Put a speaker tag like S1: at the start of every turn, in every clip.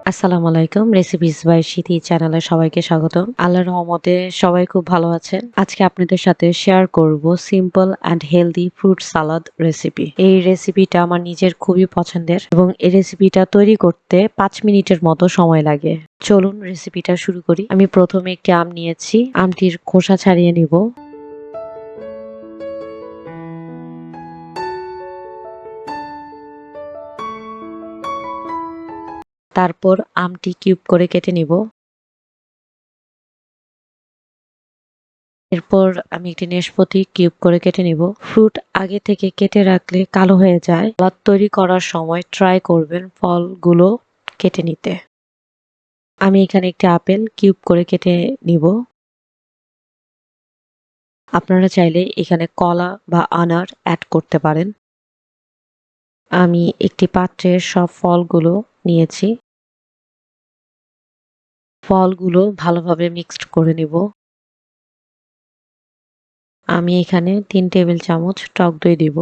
S1: আসসালামু আলাইকুম। Recipes by Shetty চ্যানেলে সবাইকে স্বাগতম। আল্লাহর রহমতে সবাই খুব ভালো আছেন। আজকে আপনাদের সাথে শেয়ার করব simple and healthy fruit salad recipe. এই রেসিপিটা আমার নিজের খুবই পছন্দের এবং এই রেসিপিটা তৈরি করতে ৫ মিনিটের মতো সময় লাগে। চলুন রেসিপিটা শুরু করি। আমি প্রথমে একটি আম নিয়েছি। আমটির খোসা ছাড়িয়ে নিব। তারপর আমটি কিউব করে কেটে নিব। এরপর আমি একটি নাশপাতি কিউব করে কেটে নিব। ফ্রুট আগে থেকে কেটে রাখলে কালো হয়ে যায়। সালাদ তৈরি করার সময় ট্রাই করবেন ফলগুলো কেটে নিতে। আমি এখানে একটি আপেল কিউব করে কেটে নিব। আপনারা চাইলে এখানে কলা বা আনার অ্যাড করতে পারেন। আমি একটি পাত্রে সব ফলগুলো নিয়েছি। ফলগুলো ভালোভাবে মিক্সড করে নিব। আমি এখানে ৩ টেবিল চামচ টক দই দিব।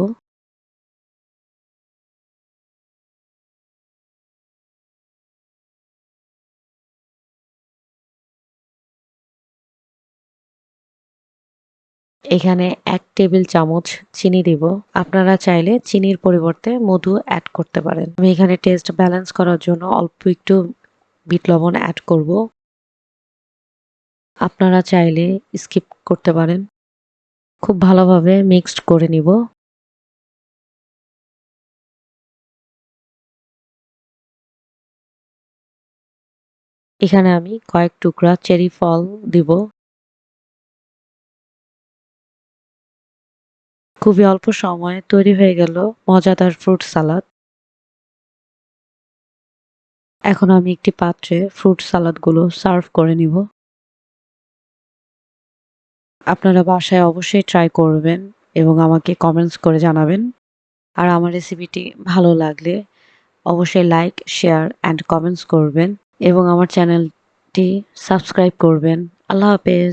S1: এখানে ১ টেবিল চামচ চিনি দিব। আপনারা চাইলে চিনির পরিবর্তে মধু অ্যাড করতে পারেন। আমি এখানে টেস্ট ব্যালেন্স করার জন্য অল্প একটু বিট লবণ অ্যাড করব। আপনারা চাইলে স্কিপ করতে পারেন। খুব ভালোভাবে মিক্সড করে নিব। এখানে আমি কয়েক টুকরা চেরি ফল দিব। খুবই অল্প সময়ে তৈরি হয়ে গেল মজাদার ফ্রুট সালাদ। এখন আমি একটি পাত্রে ফ্রুট সালাদগুলো সার্ভ করে নিব। আপনারা বাসায় অবশ্যই ট্রাই করবেন এবং আমাকে কমেন্টস করে জানাবেন। আর আমার রেসিপিটি ভালো লাগলে অবশ্যই লাইক, শেয়ার অ্যান্ড কমেন্টস করবেন এবং আমার চ্যানেলটি সাবস্ক্রাইব করবেন। আল্লাহ হাফেজ।